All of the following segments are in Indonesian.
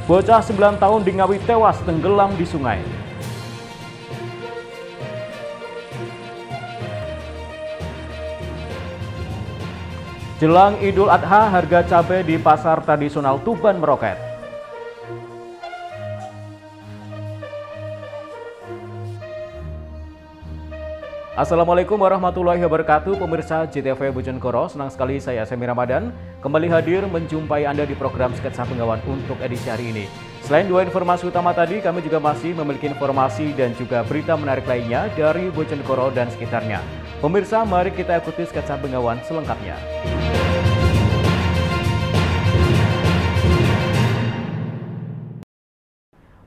Bocah 9 tahun di Ngawi tewas tenggelam di sungai. Jelang Idul Adha, harga cabai di pasar tradisional Tuban meroket. Assalamualaikum warahmatullahi wabarakatuh, pemirsa JTV Bojonegoro. Senang sekali saya Semi Ramadan kembali hadir menjumpai Anda di program Sketsa Penggawaan untuk edisi hari ini. Selain dua informasi utama tadi, kami juga masih memiliki informasi dan juga berita menarik lainnya dari Bojonegoro dan sekitarnya. Pemirsa, mari kita ikuti Sketsa Penggawaan selengkapnya.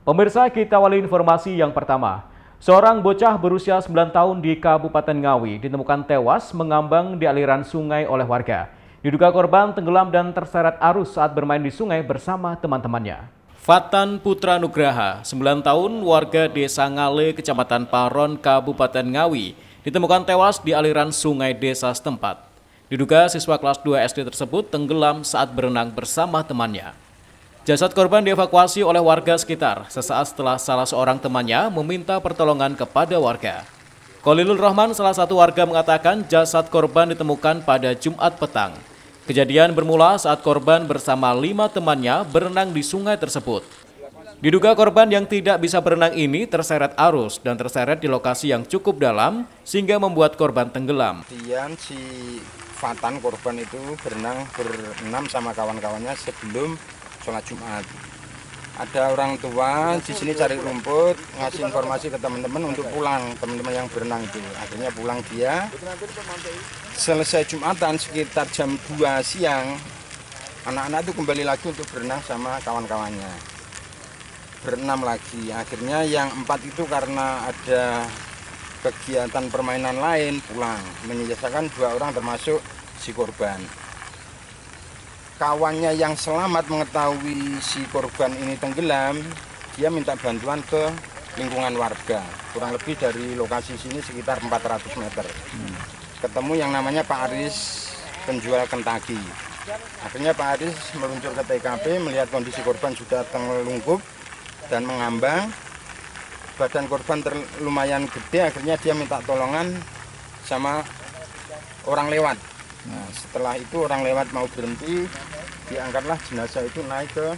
Pemirsa, kita awali informasi yang pertama. Seorang bocah berusia 9 tahun di Kabupaten Ngawi ditemukan tewas mengambang di aliran sungai oleh warga. Diduga korban tenggelam dan terseret arus saat bermain di sungai bersama teman-temannya. Fatan Putra Nugraha, 9 tahun, warga Desa Ngale, Kecamatan Paron, Kabupaten Ngawi, ditemukan tewas di aliran sungai desa setempat. Diduga siswa kelas 2 SD tersebut tenggelam saat berenang bersama temannya. Jasad korban dievakuasi oleh warga sekitar sesaat setelah salah seorang temannya meminta pertolongan kepada warga. Khalilul Rahman, salah satu warga, mengatakan jasad korban ditemukan pada Jumat petang. Kejadian bermula saat korban bersama 5 temannya berenang di sungai tersebut. Diduga korban yang tidak bisa berenang ini terseret arus dan terseret di lokasi yang cukup dalam sehingga membuat korban tenggelam. Kemudian si Fatan korban itu berenang berenam sama kawan-kawannya sebelum sholat Jumat. Ada orang tua di sini cari rumput, ngasih informasi ke teman-teman untuk pulang, teman-teman yang berenang itu. Akhirnya pulang dia. Selesai Jumatan sekitar jam 2 siang, anak-anak itu kembali lagi untuk berenang sama kawan-kawannya. Berenam lagi. Akhirnya yang 4 itu karena ada kegiatan permainan lain pulang. Menyisakan 2 orang termasuk si korban. Kawannya yang selamat mengetahui si korban ini tenggelam, dia minta bantuan ke lingkungan warga. Kurang lebih dari lokasi sini sekitar 400 meter. Ketemu yang namanya Pak Aris, penjual kentaki. Akhirnya Pak Aris meluncur ke TKP, melihat kondisi korban sudah terlungkup dan mengambang. Badan korban lumayan gede, akhirnya dia minta tolongan sama orang lewat. Nah, setelah itu orang lewat mau berhenti, diangkatlah jenazah itu naik ke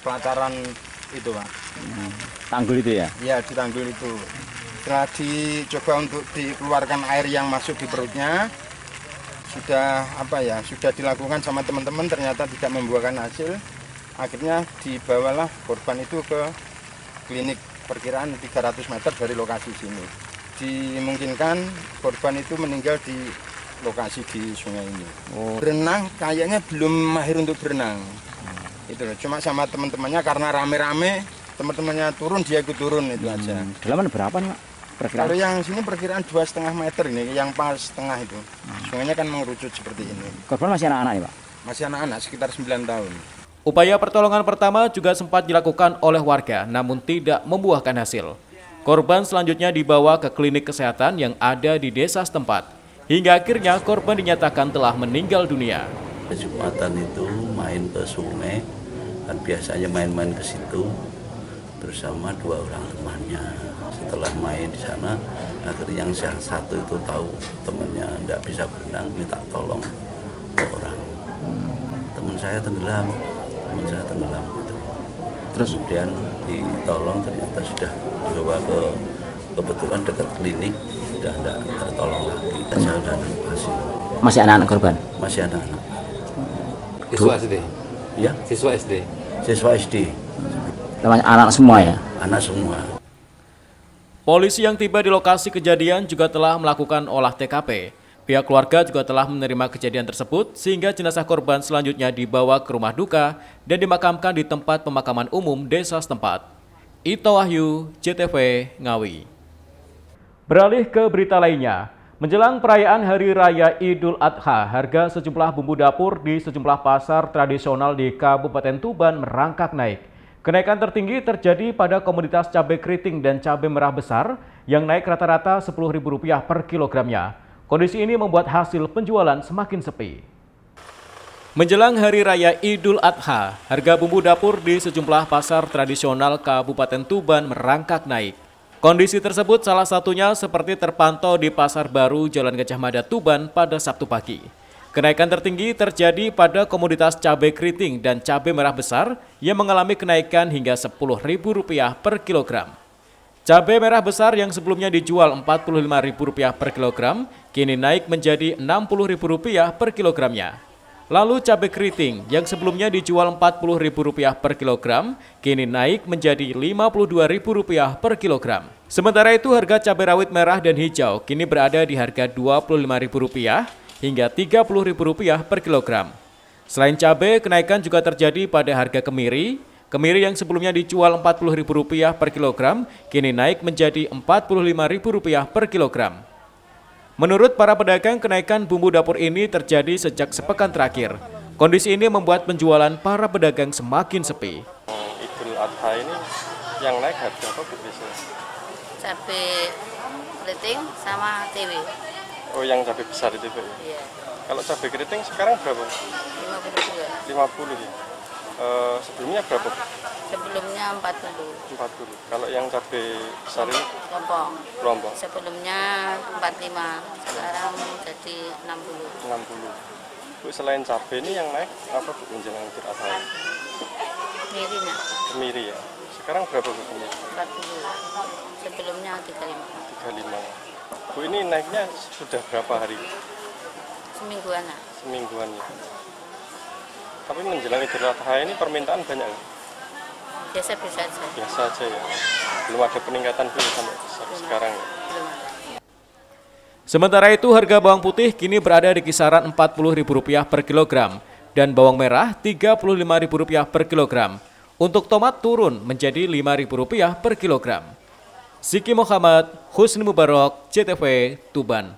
pelataran itu, Pak. Tanggul itu ya? Ya, di tanggul itu. Setelah dicoba untuk dikeluarkan air yang masuk di perutnya, sudah dilakukan sama teman-teman, ternyata tidak membuahkan hasil. Akhirnya dibawalah korban itu ke klinik perkiraan 300 meter dari lokasi sini. Dimungkinkan korban itu meninggal di lokasi di sungai ini. Berenang kayaknya belum mahir untuk berenang. Itu loh. Cuma sama teman-temannya karena rame-rame, teman-temannya turun dia ikut turun itu aja. Kedalaman berapa nih, Pak? Perkiraan? Kalau yang sini perkiraan 2,5 meter ini, yang pas tengah itu. Sungainya kan mengerucut seperti ini. Korban masih anak-anak ya, Pak? Masih anak-anak sekitar 9 tahun. Upaya pertolongan pertama juga sempat dilakukan oleh warga namun tidak membuahkan hasil. Korban selanjutnya dibawa ke klinik kesehatan yang ada di desa setempat. Hingga akhirnya korban dinyatakan telah meninggal dunia. Jumatan itu main ke sungai, kan biasanya main-main ke situ bersama 2 orang temannya. Setelah main di sana, akhirnya yang satu itu tahu temannya tidak bisa berenang, minta tolong ke orang. Teman saya tenggelam gitu. Terus kemudian ditolong, ternyata sudah dibawa ke kebetulan dekat klinik, sudah tidak tertolong lagi. Saya sudah evakuasi. Masih anak-anak korban? Masih anak-anak. Siswa SD? Ya? Siswa SD? Siswa SD. Namanya anak semua ya? Anak semua. Polisi yang tiba di lokasi kejadian juga telah melakukan olah TKP. Pihak keluarga juga telah menerima kejadian tersebut sehingga jenazah korban selanjutnya dibawa ke rumah duka dan dimakamkan di tempat pemakaman umum desa setempat. Ito Wahyu, JTV Ngawi. Beralih ke berita lainnya, menjelang perayaan Hari Raya Idul Adha, harga sejumlah bumbu dapur di sejumlah pasar tradisional di Kabupaten Tuban merangkak naik. Kenaikan tertinggi terjadi pada komoditas cabai keriting dan cabai merah besar yang naik rata-rata Rp10.000 per kilogramnya. Kondisi ini membuat hasil penjualan semakin sepi. Menjelang Hari Raya Idul Adha, harga bumbu dapur di sejumlah pasar tradisional Kabupaten Tuban merangkak naik. Kondisi tersebut salah satunya seperti terpantau di Pasar Baru Jalan Gajah Mada Tuban pada Sabtu pagi. Kenaikan tertinggi terjadi pada komoditas cabai keriting dan cabai merah besar yang mengalami kenaikan hingga Rp10.000 per kilogram. Cabai merah besar yang sebelumnya dijual Rp45.000 per kilogram, kini naik menjadi Rp60.000 per kilogramnya. Lalu cabai keriting yang sebelumnya dijual Rp40.000 per kilogram, kini naik menjadi Rp52.000 per kilogram. Sementara itu harga cabai rawit merah dan hijau kini berada di harga Rp25.000 hingga Rp30.000 per kilogram. Selain cabai, kenaikan juga terjadi pada harga kemiri. Kemiri yang sebelumnya dijual Rp40.000 per kilogram, kini naik menjadi Rp45.000 per kilogram. Menurut para pedagang, kenaikan bumbu dapur ini terjadi sejak sepekan terakhir. Kondisi ini membuat penjualan para pedagang semakin sepi. Idul Adha ini yang naik harga apa biasanya? Cabai keriting sama TW. Oh, yang cabai besar itu Pak? Iya. Kalau cabai keriting sekarang berapa? 52. 50 ya. Sebelumnya berapa? Sebelumnya 40. Kalau yang cabai besar ini? Lombok. Sebelumnya 45. Sekarang jadi 60. Bu, selain cabai ini yang naik apa Bu menjelang Idul Adha? Kemirinya. Kemiri ya. Sekarang berapa Bu? 40. Sebelumnya 35. Bu, ini naiknya sudah berapa hari? Semingguan. Semingguan ya. Tapi menjelang Idul Adha ini permintaan banyak ya? Biasa-biasa aja. Biasa aja ya. Belum ada peningkatan sampai sekarang ya. Belum ada. Sementara itu harga bawang putih kini berada di kisaran Rp40.000 per kilogram dan bawang merah Rp35.000 per kilogram. Untuk tomat turun menjadi Rp5.000 per kilogram. Ziki Muhammad, Husni Mubarok, JTV, Tuban.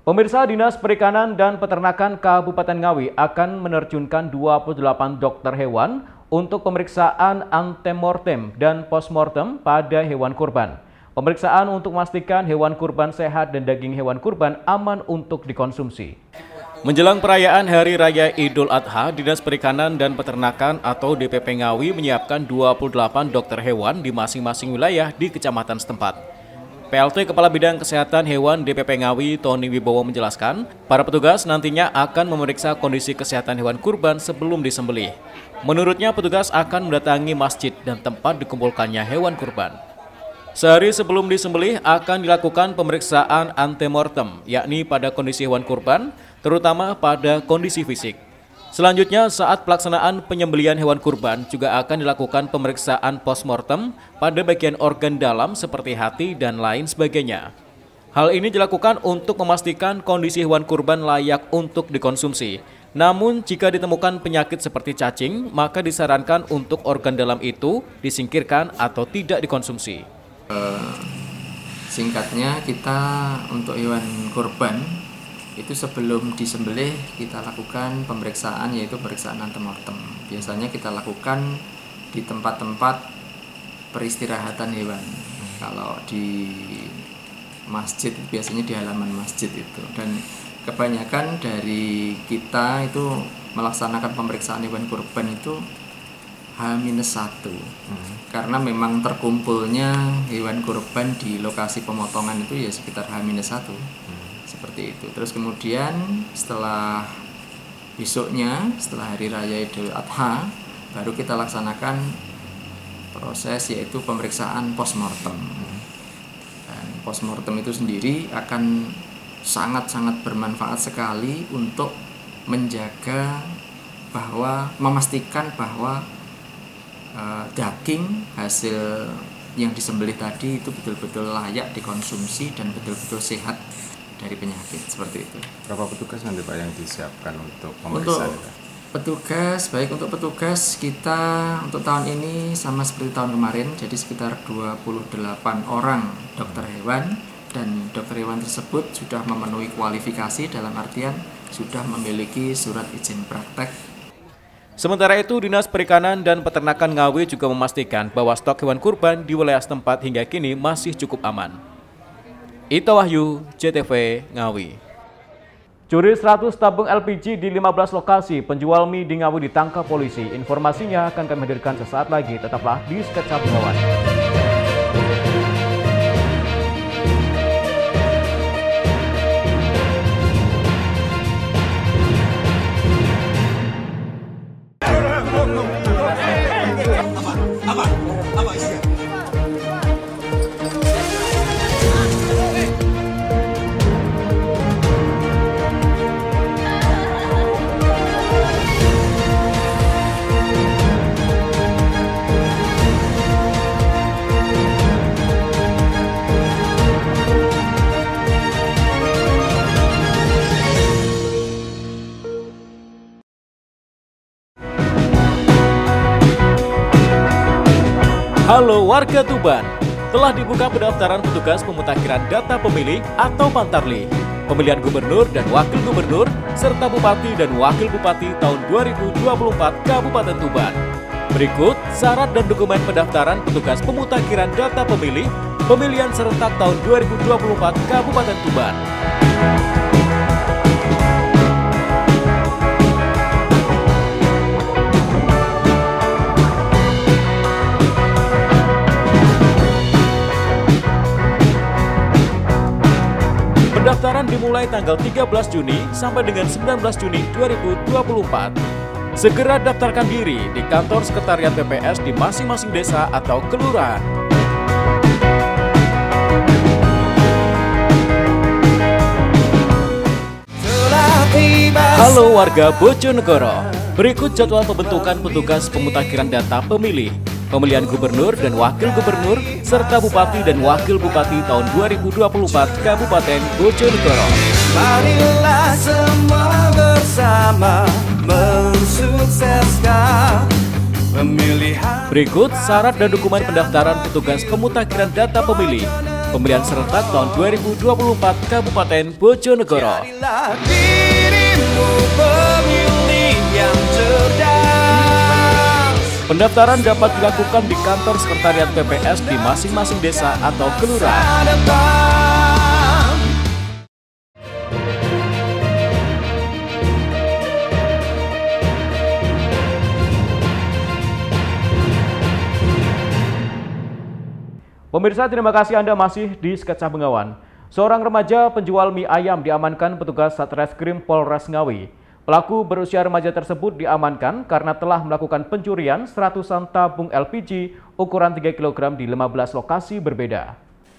Pemirsa, Dinas Perikanan dan Peternakan Kabupaten Ngawi akan menerjunkan 28 dokter hewan untuk pemeriksaan antemortem dan postmortem pada hewan kurban. Pemeriksaan untuk memastikan hewan kurban sehat dan daging hewan kurban aman untuk dikonsumsi. Menjelang perayaan Hari Raya Idul Adha, Dinas Perikanan dan Peternakan atau DPP Ngawi menyiapkan 28 dokter hewan di masing-masing wilayah di kecamatan setempat. PLT Kepala Bidang Kesehatan Hewan DPP Ngawi, Tony Wibowo menjelaskan, para petugas nantinya akan memeriksa kondisi kesehatan hewan kurban sebelum disembelih. Menurutnya, petugas akan mendatangi masjid dan tempat dikumpulkannya hewan kurban. Sehari sebelum disembelih akan dilakukan pemeriksaan antemortem, yakni pada kondisi hewan kurban, terutama pada kondisi fisik. Selanjutnya, saat pelaksanaan penyembelihan hewan kurban juga akan dilakukan pemeriksaan postmortem pada bagian organ dalam seperti hati dan lain sebagainya. Hal ini dilakukan untuk memastikan kondisi hewan kurban layak untuk dikonsumsi. Namun, jika ditemukan penyakit seperti cacing, maka disarankan untuk organ dalam itu disingkirkan atau tidak dikonsumsi. Singkatnya, kita untuk hewan kurban itu sebelum disembelih kita lakukan pemeriksaan, yaitu pemeriksaan antemortem. Biasanya kita lakukan di tempat-tempat peristirahatan hewan. Kalau di masjid biasanya di halaman masjid itu, dan kebanyakan dari kita itu melaksanakan pemeriksaan hewan kurban itu H-1 karena memang terkumpulnya hewan kurban di lokasi pemotongan itu ya sekitar H-1 seperti itu. Terus kemudian setelah besoknya, setelah Hari Raya Idul Adha, baru kita laksanakan proses yaitu pemeriksaan postmortem. Dan postmortem itu sendiri akan sangat-sangat bermanfaat sekali untuk menjaga bahwa memastikan bahwa daging hasil yang disembelih tadi itu betul-betul layak dikonsumsi dan betul-betul sehat dari penyakit, seperti itu. Berapa petugas nanti Pak yang disiapkan untuk pemeriksaan? Untuk petugas, baik untuk petugas kita untuk tahun ini sama seperti tahun kemarin, jadi sekitar 28 orang dokter hewan, dan dokter hewan tersebut sudah memenuhi kualifikasi dalam artian sudah memiliki surat izin praktek. Sementara itu, Dinas Perikanan dan Peternakan Ngawi juga memastikan bahwa stok hewan kurban di wilayah setempat hingga kini masih cukup aman. Ito Wahyu, JTV Ngawi. Curi 100 tabung LPG di 15 lokasi, penjual mie di Ngawi ditangkap polisi. Informasinya akan kami hadirkan sesaat lagi, tetaplah di Sketsa Bengawan. Halo warga Tuban, telah dibuka pendaftaran petugas pemutakhiran data pemilih atau Pantarli, pemilihan gubernur dan wakil gubernur, serta bupati dan wakil bupati tahun 2024 Kabupaten Tuban. Berikut syarat dan dokumen pendaftaran petugas pemutakhiran data pemilih, pemilihan serentak tahun 2024 Kabupaten Tuban. Pendaftaran dimulai tanggal 13 Juni sampai dengan 19 Juni 2024. Segera daftarkan diri di kantor sekretariat PPS di masing-masing desa atau kelurahan. Halo warga Bojonegoro, berikut jadwal pembentukan petugas pemutakhiran data pemilih, pemilihan gubernur dan wakil gubernur, serta bupati dan wakil bupati tahun 2024 Kabupaten Bojonegoro. Marilah semua bersama mensukseskan pemilihan. Berikut syarat dan dokumen pendaftaran petugas pemutakhiran data pemilih, pemilihan serentak tahun 2024 Kabupaten Bojonegoro. Jadilah dirimu pemilih yang cerdas. Pendaftaran dapat dilakukan di kantor sekretariat PPS di masing-masing desa atau kelurahan. Pemirsa, terima kasih Anda masih di Sketsa Bengawan. Seorang remaja penjual mie ayam diamankan petugas Satreskrim Polres Ngawi. Pelaku berusia remaja tersebut diamankan karena telah melakukan pencurian seratusan tabung LPG ukuran 3 kg di 15 lokasi berbeda.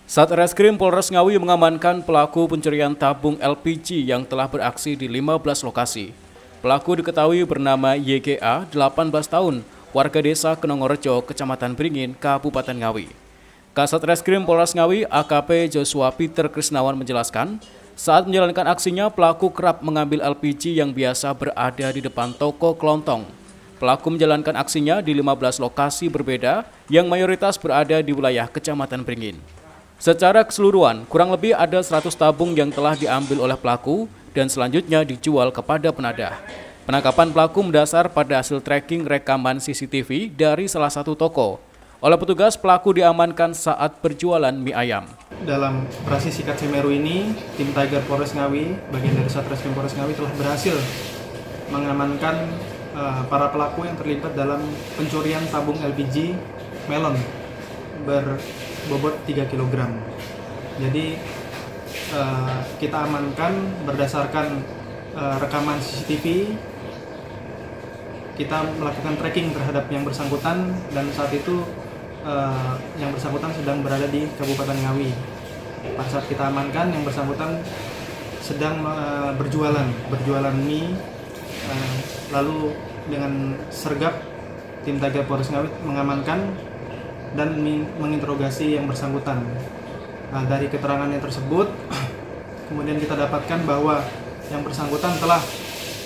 Satreskrim Polres Ngawi mengamankan pelaku pencurian tabung LPG yang telah beraksi di 15 lokasi. Pelaku diketahui bernama YGA, 18 tahun, warga desa Kenongorejo, Kecamatan Beringin, Kabupaten Ngawi. Kasat Reskrim Polres Ngawi AKP Joshua Peter Krisnawan menjelaskan, saat menjalankan aksinya pelaku kerap mengambil LPG yang biasa berada di depan toko kelontong. Pelaku menjalankan aksinya di 15 lokasi berbeda yang mayoritas berada di wilayah Kecamatan Beringin. Secara keseluruhan, kurang lebih ada 100 tabung yang telah diambil oleh pelaku dan selanjutnya dijual kepada penadah. Penangkapan pelaku mendasar pada hasil tracking rekaman CCTV dari salah satu toko. Oleh petugas, pelaku diamankan saat berjualan mie ayam. Dalam operasi Sikat Semeru ini, tim Tiger Polres Ngawi, bagian dari Satreskrim Polres Ngawi telah berhasil mengamankan para pelaku yang terlibat dalam pencurian tabung LPG melon berbobot 3 kg. Jadi kita amankan berdasarkan rekaman CCTV. Kita melakukan tracking terhadap yang bersangkutan dan saat itu yang bersangkutan sedang berada di Kabupaten Ngawi. Pada saat kita amankan, yang bersangkutan sedang berjualan mie. Lalu dengan sergap tim Tiger Polres Ngawi mengamankan dan menginterogasi yang bersangkutan. Dari keterangannya tersebut, kemudian kita dapatkan bahwa yang bersangkutan telah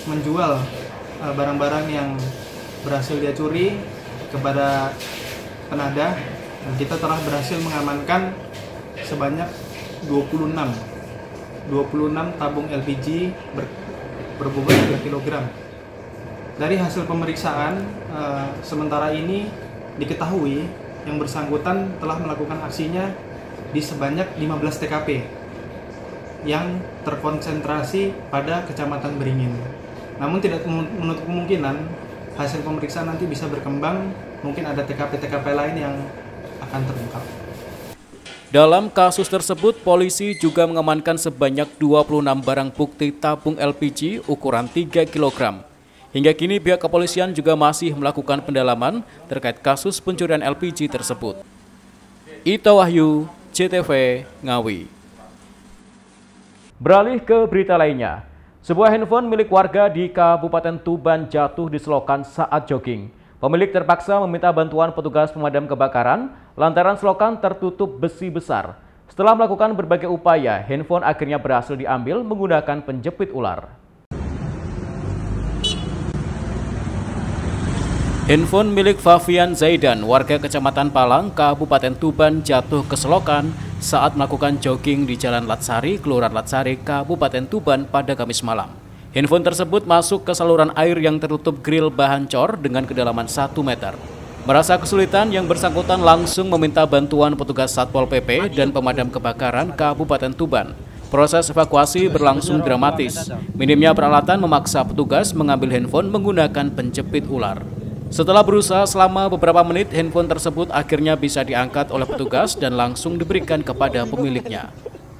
menjual barang-barang yang berhasil dia curi kepada penadah, dan kita telah berhasil mengamankan sebanyak 26 tabung LPG berbobot 3 kg. Dari hasil pemeriksaan sementara ini diketahui yang bersangkutan telah melakukan aksinya di sebanyak 15 TKP. yang terkonsentrasi pada Kecamatan Beringin. Namun tidak menutup kemungkinan hasil pemeriksaan nanti bisa berkembang, mungkin ada TKP-TKP lain yang akan terungkap. Dalam kasus tersebut, polisi juga mengamankan sebanyak 26 barang bukti tabung LPG ukuran 3 kg. Hingga kini pihak kepolisian juga masih melakukan pendalaman terkait kasus pencurian LPG tersebut. Ita Wahyu, JTV, Ngawi. Beralih ke berita lainnya. Sebuah handphone milik warga di Kabupaten Tuban jatuh di selokan saat jogging. Pemilik terpaksa meminta bantuan petugas pemadam kebakaran lantaran selokan tertutup besi besar. Setelah melakukan berbagai upaya, handphone akhirnya berhasil diambil menggunakan penjepit ular. Handphone milik Fafian Zaidan, warga Kecamatan Palang, Kabupaten Tuban jatuh ke selokan saat melakukan jogging di Jalan Latsari, Kelurahan Latsari, Kabupaten Tuban pada Kamis malam. Handphone tersebut masuk ke saluran air yang tertutup grill bahan cor dengan kedalaman 1 meter. Merasa kesulitan, yang bersangkutan langsung meminta bantuan petugas Satpol PP dan pemadam kebakaran Kabupaten Tuban. Proses evakuasi berlangsung dramatis. Minimnya peralatan memaksa petugas mengambil handphone menggunakan penjepit ular. Setelah berusaha selama beberapa menit, handphone tersebut akhirnya bisa diangkat oleh petugas dan langsung diberikan kepada pemiliknya.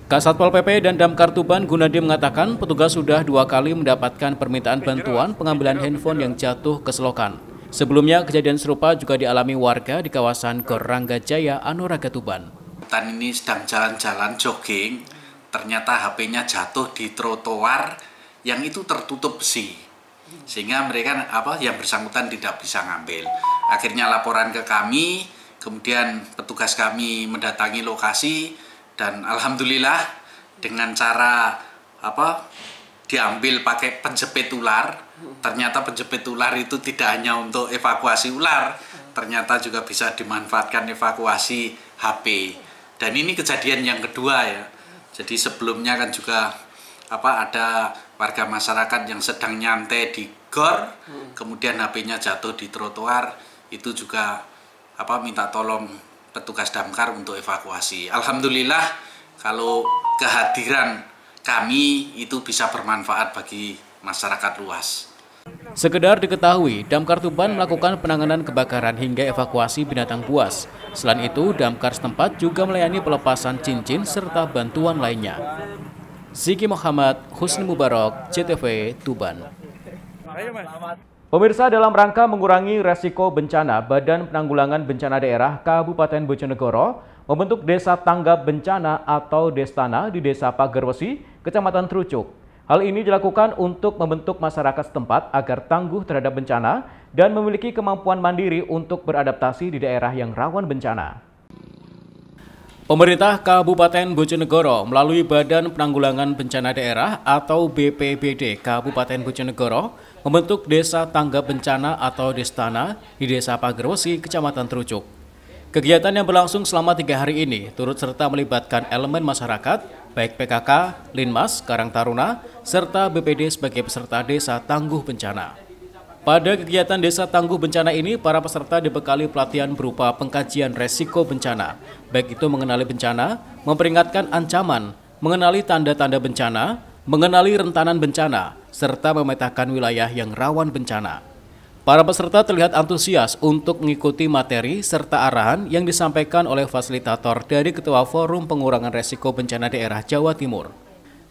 Kasatpol PP dan Damkar Tuban Gunadi mengatakan petugas sudah 2 kali mendapatkan permintaan bantuan pengambilan handphone yang jatuh ke selokan. Sebelumnya kejadian serupa juga dialami warga di kawasan Gor Rangga Jaya, Anoraga Tuban. Tan ini sedang jalan-jalan jogging, ternyata HP-nya jatuh di trotoar yang itu tertutup besi. Sehingga mereka yang bersangkutan tidak bisa ngambil. Akhirnya laporan ke kami, kemudian petugas kami mendatangi lokasi. Dan alhamdulillah dengan cara diambil pakai penjepit ular, ternyata penjepit ular itu tidak hanya untuk evakuasi ular, ternyata juga bisa dimanfaatkan evakuasi HP. Dan ini kejadian yang kedua ya. Jadi sebelumnya kan juga ada warga masyarakat yang sedang nyantai di gor, kemudian HP-nya jatuh di trotoar, itu juga minta tolong petugas damkar untuk evakuasi. Alhamdulillah kalau kehadiran kami itu bisa bermanfaat bagi masyarakat luas. Sekedar diketahui, Damkar Tuban melakukan penanganan kebakaran hingga evakuasi binatang buas. Selain itu, Damkar setempat juga melayani pelepasan cincin serta bantuan lainnya. Ziki Muhammad, Husni Mubarak, JTV, Tuban. Pemirsa, dalam rangka mengurangi resiko bencana, Badan Penanggulangan Bencana Daerah Kabupaten Bojonegoro membentuk Desa Tanggap Bencana atau Destana di Desa Pagerwesi, Kecamatan Trucuk. Hal ini dilakukan untuk membentuk masyarakat setempat agar tangguh terhadap bencana dan memiliki kemampuan mandiri untuk beradaptasi di daerah yang rawan bencana. Pemerintah Kabupaten Bojonegoro melalui Badan Penanggulangan Bencana Daerah atau BPBD Kabupaten Bojonegoro membentuk Desa Tanggap Bencana atau Destana di Desa Pagerwesi, Kecamatan Trucuk. Kegiatan yang berlangsung selama 3 hari ini turut serta melibatkan elemen masyarakat, baik PKK, Linmas, Karang Taruna, serta BPD sebagai peserta Desa Tangguh Bencana. Pada kegiatan Desa Tangguh Bencana ini, para peserta dibekali pelatihan berupa pengkajian resiko bencana, baik itu mengenali bencana, memperingatkan ancaman, mengenali tanda-tanda bencana, mengenali rentanan bencana, serta memetakan wilayah yang rawan bencana. Para peserta terlihat antusias untuk mengikuti materi serta arahan yang disampaikan oleh fasilitator dari Ketua Forum Pengurangan Resiko Bencana Daerah Jawa Timur.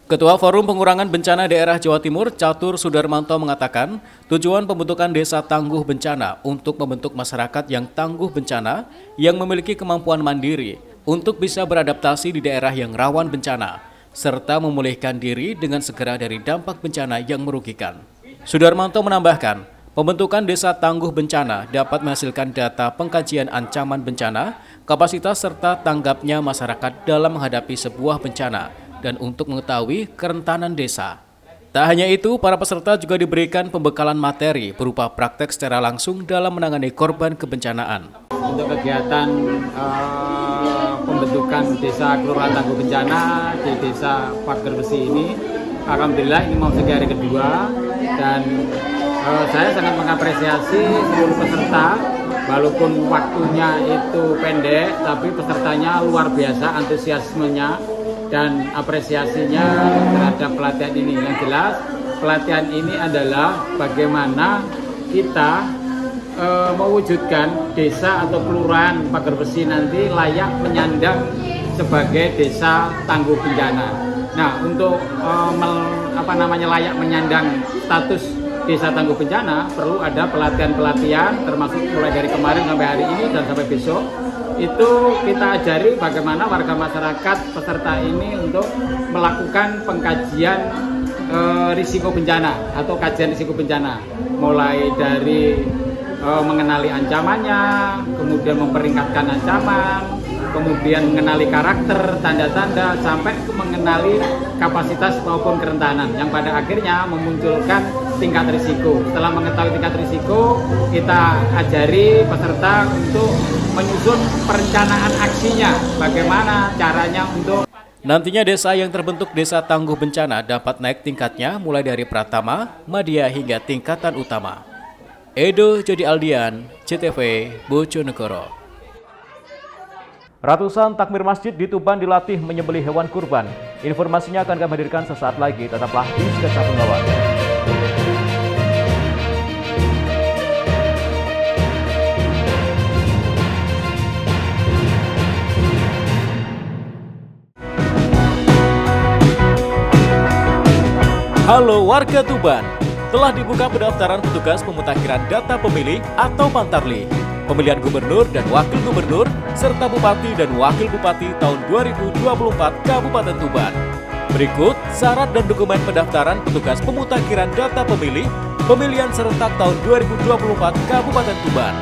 Ketua Forum Pengurangan Bencana Daerah Jawa Timur, Catur Sudarmanto mengatakan, tujuan pembentukan Desa Tangguh Bencana untuk membentuk masyarakat yang tangguh bencana yang memiliki kemampuan mandiri untuk bisa beradaptasi di daerah yang rawan bencana, serta memulihkan diri dengan segera dari dampak bencana yang merugikan. Sudarmanto menambahkan, pembentukan Desa Tangguh Bencana dapat menghasilkan data pengkajian ancaman bencana, kapasitas serta tanggapnya masyarakat dalam menghadapi sebuah bencana, dan untuk mengetahui kerentanan desa. Tak hanya itu, para peserta juga diberikan pembekalan materi berupa praktek secara langsung dalam menangani korban kebencanaan. Untuk kegiatan pembentukan Desa Kelurahan Tangguh Bencana di Desa Pagerwesi ini, alhamdulillah ini memasuki hari kedua dan saya sangat mengapresiasi seluruh peserta. Walaupun waktunya itu pendek, tapi pesertanya luar biasa antusiasmenya dan apresiasinya terhadap pelatihan ini. Yang jelas pelatihan ini adalah bagaimana kita mewujudkan desa atau kelurahan Pager Besi nanti layak menyandang sebagai desa tangguh bencana. Nah, untuk layak menyandang status desa tangguh bencana perlu ada pelatihan-pelatihan, termasuk mulai dari kemarin sampai hari ini dan sampai besok. Itu kita ajari bagaimana warga masyarakat peserta ini untuk melakukan pengkajian risiko bencana atau kajian risiko bencana, mulai dari mengenali ancamannya, kemudian memperingkatkan ancaman, kemudian mengenali karakter, tanda-tanda, sampai mengenali kapasitas maupun kerentanan, yang pada akhirnya memunculkan tingkat risiko. Setelah mengetahui tingkat risiko, kita ajari peserta untuk menyusun perencanaan aksinya, bagaimana caranya untuk nantinya desa yang terbentuk desa tangguh bencana dapat naik tingkatnya mulai dari pratama, madya hingga tingkatan utama. Edo Jody Aldian, CTV, Bojonegoro. Ratusan takmir masjid di Tuban dilatih menyembelih hewan kurban. Informasinya akan kami hadirkan sesaat lagi. Tetaplah di Sketsa Penggawa. Halo warga Tuban. Telah dibuka pendaftaran petugas pemutakhiran data pemilih atau Pantarlih, pemilihan gubernur dan wakil gubernur, serta bupati dan wakil bupati tahun 2024 Kabupaten Tuban. Berikut syarat dan dokumen pendaftaran petugas pemutakhiran data pemilih, pemilihan serentak tahun 2024 Kabupaten Tuban.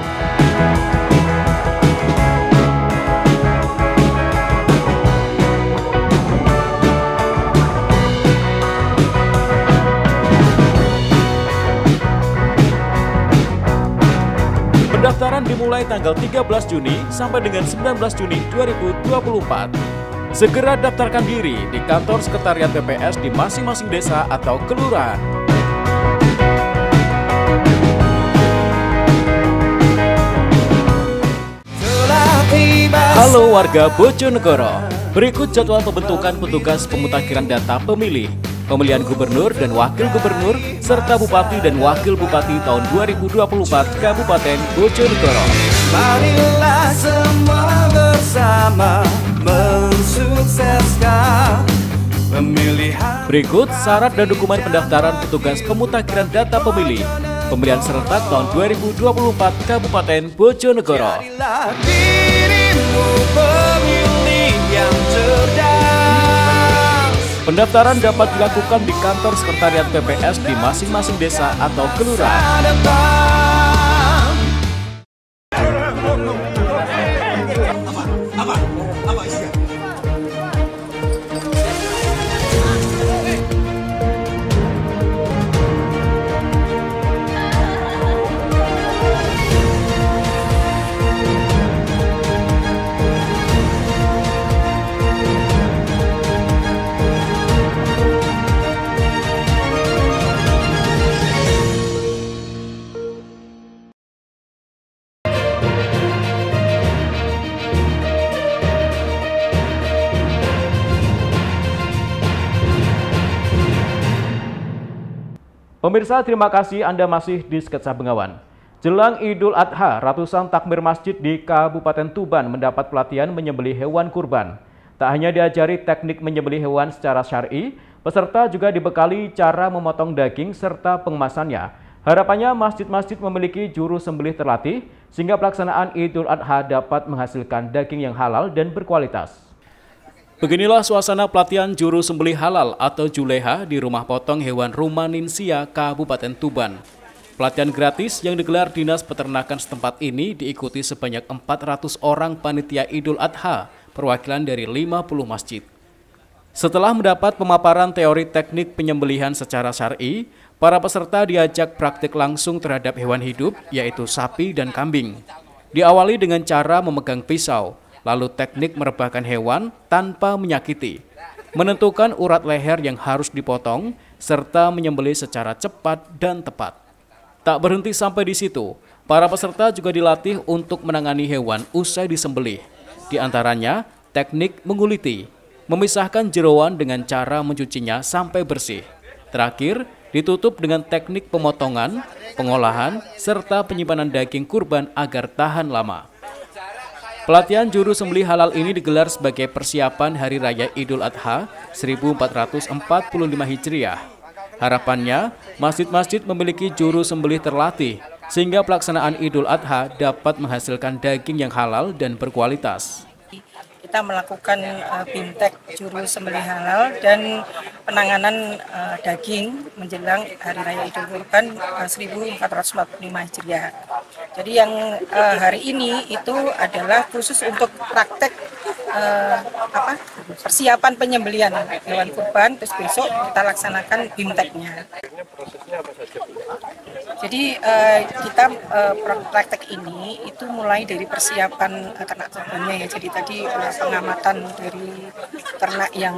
Pendaftaran dimulai tanggal 13 Juni sampai dengan 19 Juni 2024. Segera daftarkan diri di kantor sekretariat PPS di masing-masing desa atau kelurahan. Halo warga Bojonegoro. Berikut jadwal pembentukan petugas pemutakhiran data pemilih, pemilihan gubernur dan wakil gubernur, serta bupati dan wakil bupati tahun 2024 Kabupaten Bojonegoro. Marilah semua bersama mensukseskan pemilihan. Berikut syarat dan dokumen pendaftaran petugas pemutakhiran data pemilih, pemilihan serentak tahun 2024 Kabupaten Bojonegoro. Jadilah dirimu pemilih yang cerdas. Pendaftaran dapat dilakukan di kantor sekretariat PPS di masing-masing desa atau kelurahan. Pemirsa, terima kasih Anda masih di Sketsa Bengawan. Jelang Idul Adha, ratusan takmir masjid di Kabupaten Tuban mendapat pelatihan menyembelih hewan kurban. Tak hanya diajari teknik menyembelih hewan secara syar'i, peserta juga dibekali cara memotong daging serta pengemasannya. Harapannya masjid-masjid memiliki juru sembelih terlatih, sehingga pelaksanaan Idul Adha dapat menghasilkan daging yang halal dan berkualitas. Beginilah suasana pelatihan juru sembelih halal atau juleha di Rumah Potong Hewan Rumaninsia, Kabupaten Tuban. Pelatihan gratis yang digelar Dinas Peternakan setempat ini diikuti sebanyak 400 orang panitia Idul Adha, perwakilan dari 50 masjid. Setelah mendapat pemaparan teori teknik penyembelihan secara syar'i, para peserta diajak praktik langsung terhadap hewan hidup, yaitu sapi dan kambing. Diawali dengan cara memegang pisau, lalu teknik merebahkan hewan tanpa menyakiti, menentukan urat leher yang harus dipotong, serta menyembelih secara cepat dan tepat. Tak berhenti sampai di situ, para peserta juga dilatih untuk menangani hewan usai disembelih. Di antaranya, teknik menguliti. memisahkan jeroan dengan cara mencucinya sampai bersih. Terakhir, ditutup dengan teknik pemotongan, pengolahan, serta penyimpanan daging kurban agar tahan lama. Pelatihan juru sembelih halal ini digelar sebagai persiapan Hari Raya Idul Adha 1445 Hijriah. Harapannya, masjid-masjid memiliki juru sembelih terlatih, sehingga pelaksanaan Idul Adha dapat menghasilkan daging yang halal dan berkualitas. Kita melakukan bimtek juru sembelih halal dan penanganan daging menjelang Hari Raya Idul Kurban 1445 Hijriah. Jadi yang hari ini itu adalah khusus untuk praktek persiapan penyembelihan hewan kurban, terus besok kita laksanakan bimteknya. Jadi kita praktek ini itu mulai dari persiapan ternak kurbannya ya. Jadi tadi pengamatan dari ternak yang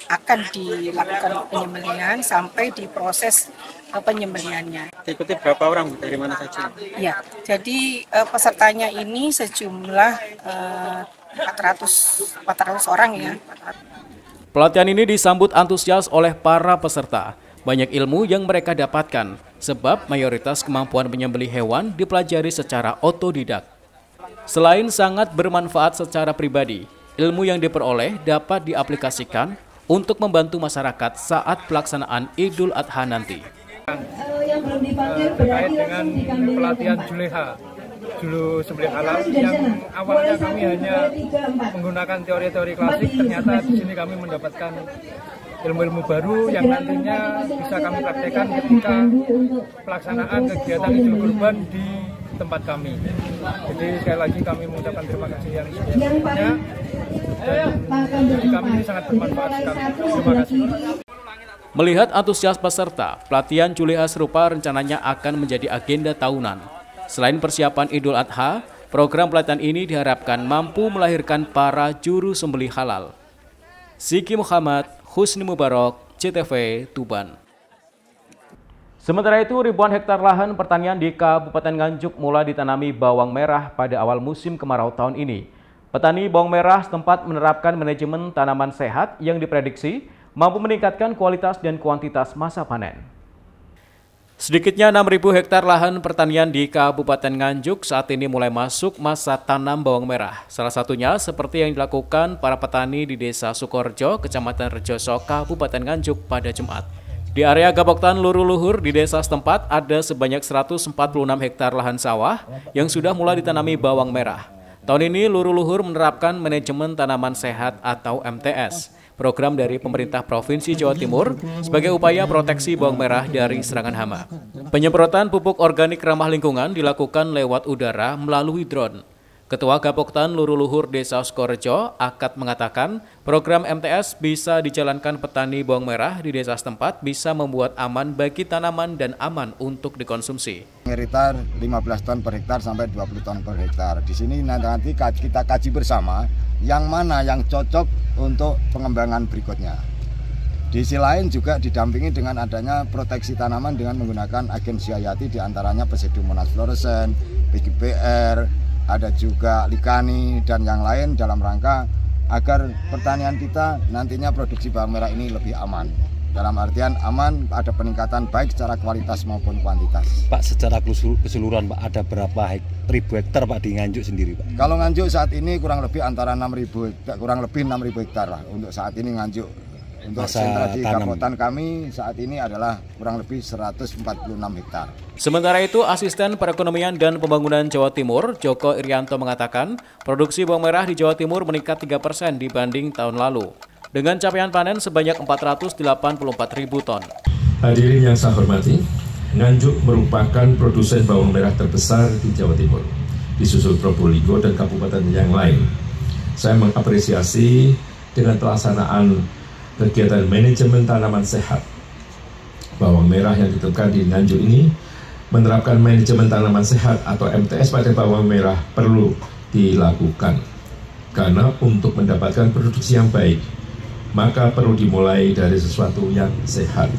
akan dilakukan penyembelihan sampai di proses penyembelihannya. Diikuti berapa orang, dari mana saja? Ya, jadi pesertanya ini sejumlah 400 orang ya. Pelatihan ini disambut antusias oleh para peserta. Banyak ilmu yang mereka dapatkan, sebab mayoritas kemampuan menyembelih hewan dipelajari secara otodidak. Selain sangat bermanfaat secara pribadi, ilmu yang diperoleh dapat diaplikasikan untuk membantu masyarakat saat pelaksanaan Idul Adha nanti. Terkait dengan pelatihan Juleha, juru sembelih halal, yang awalnya kami hanya menggunakan teori-teori klasik, ternyata di sini kami mendapatkan ilmu-ilmu baru yang nantinya bisa kami praktekkan ketika pelaksanaan kegiatan Idul Kurban di tempat kami. Jadi sekali lagi kami mengucapkan terima kasih yang sebesar-besarnya, dan bagi kami ini sangat bermanfaat sekali. Terima kasih. Melihat antusias peserta, pelatihan Juleha serupa rencananya akan menjadi agenda tahunan. Selain persiapan Idul Adha, program pelatihan ini diharapkan mampu melahirkan para juru sembelih halal. Ziki Muhammad, Husni Mubarak, CTV, Tuban. Sementara itu, ribuan hektar lahan pertanian di Kabupaten Nganjuk mulai ditanami bawang merah pada awal musim kemarau tahun ini. Petani bawang merah setempat menerapkan manajemen tanaman sehat yang diprediksi mampu meningkatkan kualitas dan kuantitas masa panen. Sedikitnya 6.000 hektar lahan pertanian di Kabupaten Nganjuk saat ini mulai masuk masa tanam bawang merah. Salah satunya seperti yang dilakukan para petani di Desa Sukorjo, Kecamatan Rejoso, Kabupaten Nganjuk pada Jumat. Di area Gaboktan Luru-Luhur di desa setempat ada sebanyak 146 hektar lahan sawah yang sudah mulai ditanami bawang merah. Tahun ini Luru-Luhur menerapkan manajemen tanaman sehat atau MTS, program dari pemerintah Provinsi Jawa Timur sebagai upaya proteksi bawang merah dari serangan hama. Penyemprotan pupuk organik ramah lingkungan dilakukan lewat udara melalui drone. Ketua Gaboktan Luru-Luhur Desa Sukorejo, Akad, mengatakan program MTS bisa dijalankan petani bawang merah di desa setempat bisa membuat aman bagi tanaman dan aman untuk dikonsumsi. Hektar 15 ton per hektar sampai 20 ton per hektar. Di sini nanti kita kaji bersama yang mana yang cocok untuk pengembangan berikutnya. Di sisi lain juga didampingi dengan adanya proteksi tanaman dengan menggunakan agen hayati, diantaranya Pseudomonas fluorescens, PGPR, ada juga Likani dan yang lain dalam rangka agar pertanian kita nantinya produksi bawang merah ini lebih aman. Dalam artian aman, ada peningkatan baik secara kualitas maupun kuantitas. Pak, secara keseluruhan Pak, ada berapa ribu hektar Pak di Nganjuk sendiri Pak? Kalau Nganjuk saat ini kurang lebih antara 6.000 hektar lah untuk saat ini Nganjuk. Untuk sentra di Gaboktan kami saat ini adalah kurang lebih 146 hektar. Sementara itu, Asisten Perekonomian dan Pembangunan Jawa Timur, Joko Irianto, mengatakan produksi bawang merah di Jawa Timur meningkat 3% dibanding tahun lalu, dengan capaian panen sebanyak 484.000 ton. Hadirin yang saya hormati, Nganjuk merupakan produsen bawang merah terbesar di Jawa Timur, disusul Probolinggo dan kabupaten yang lain. Saya mengapresiasi dengan pelaksanaan kegiatan manajemen tanaman sehat bawang merah yang diterapkan di Nganjuk ini. Menerapkan manajemen tanaman sehat atau MTS pada bawang merah perlu dilakukan, karena untuk mendapatkan produksi yang baik maka perlu dimulai dari sesuatu yang sehat,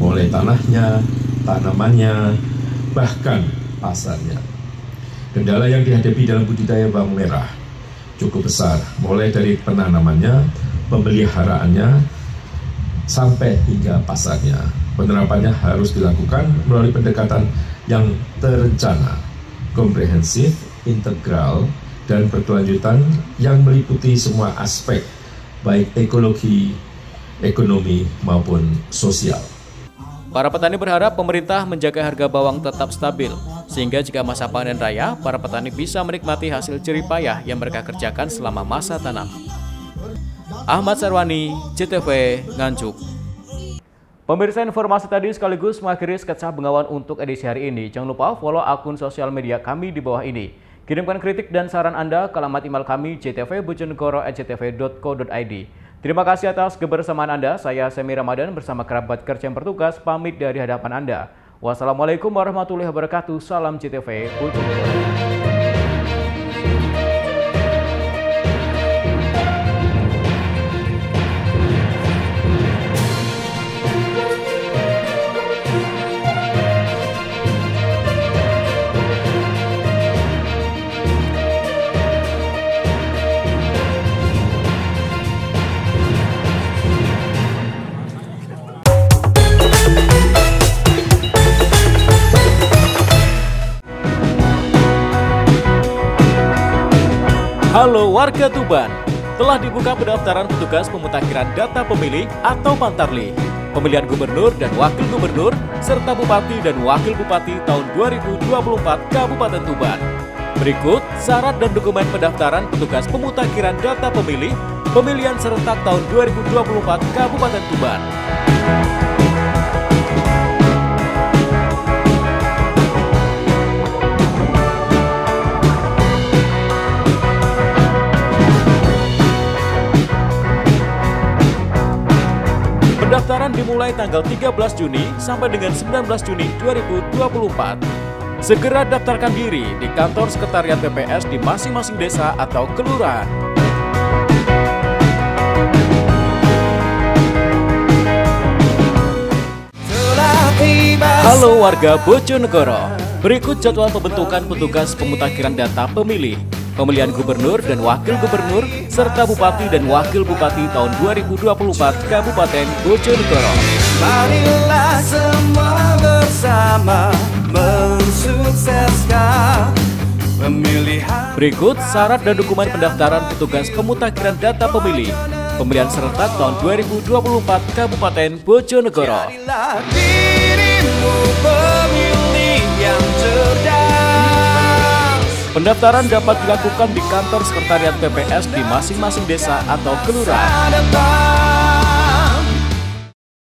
mulai tanahnya, tanamannya, bahkan pasarnya. Kendala yang dihadapi dalam budidaya bawang merah cukup besar, mulai dari penanamannya, pemeliharaannya sampai hingga pasarnya. Penerapannya harus dilakukan melalui pendekatan yang terencana, komprehensif, integral, dan berkelanjutan yang meliputi semua aspek, baik ekologi, ekonomi, maupun sosial. Para petani berharap pemerintah menjaga harga bawang tetap stabil, sehingga jika masa panen raya, para petani bisa menikmati hasil jerih payah yang mereka kerjakan selama masa tanam. Ahmad Sarwani, JTV, Nganjuk. Pemirsa, informasi tadi sekaligus mengakhiri sketsa Bengawan untuk edisi hari ini. Jangan lupa follow akun sosial media kami di bawah ini. Kirimkan kritik dan saran Anda ke alamat email kami jtvbojonegoro@jtv.co.id. Terima kasih atas kebersamaan Anda. Saya Semi Ramadan bersama kerabat kerja yang bertugas pamit dari hadapan Anda. Wassalamualaikum warahmatullahi wabarakatuh. Salam JTV Bojonegoro. Halo warga Tuban, telah dibuka pendaftaran petugas pemutakhiran data pemilih atau Pantarlih, pemilihan gubernur dan wakil gubernur, serta bupati dan wakil bupati tahun 2024 Kabupaten Tuban. Berikut syarat dan dokumen pendaftaran petugas pemutakhiran data pemilih, pemilihan serentak tahun 2024 Kabupaten Tuban. Pendaftaran dimulai tanggal 13 Juni sampai dengan 19 Juni 2024. Segera daftarkan diri di kantor sekretariat PPS di masing-masing desa atau kelurahan. Halo warga Bojonegoro, berikut jadwal pembentukan petugas pemutakhiran data pemilih, pemilihan gubernur dan wakil gubernur, serta bupati dan wakil bupati tahun 2024 Kabupaten Bojonegoro. Marilah semua bersama mensukseskan pemilihan. Berikut syarat dan dokumen pendaftaran petugas pemutakhiran data pemilih, pemilihan serentak tahun 2024 Kabupaten Bojonegoro. Jadilah dirimu pemilih yang cerdas. Pendaftaran dapat dilakukan di kantor sekretariat PPS di masing-masing desa atau kelurahan.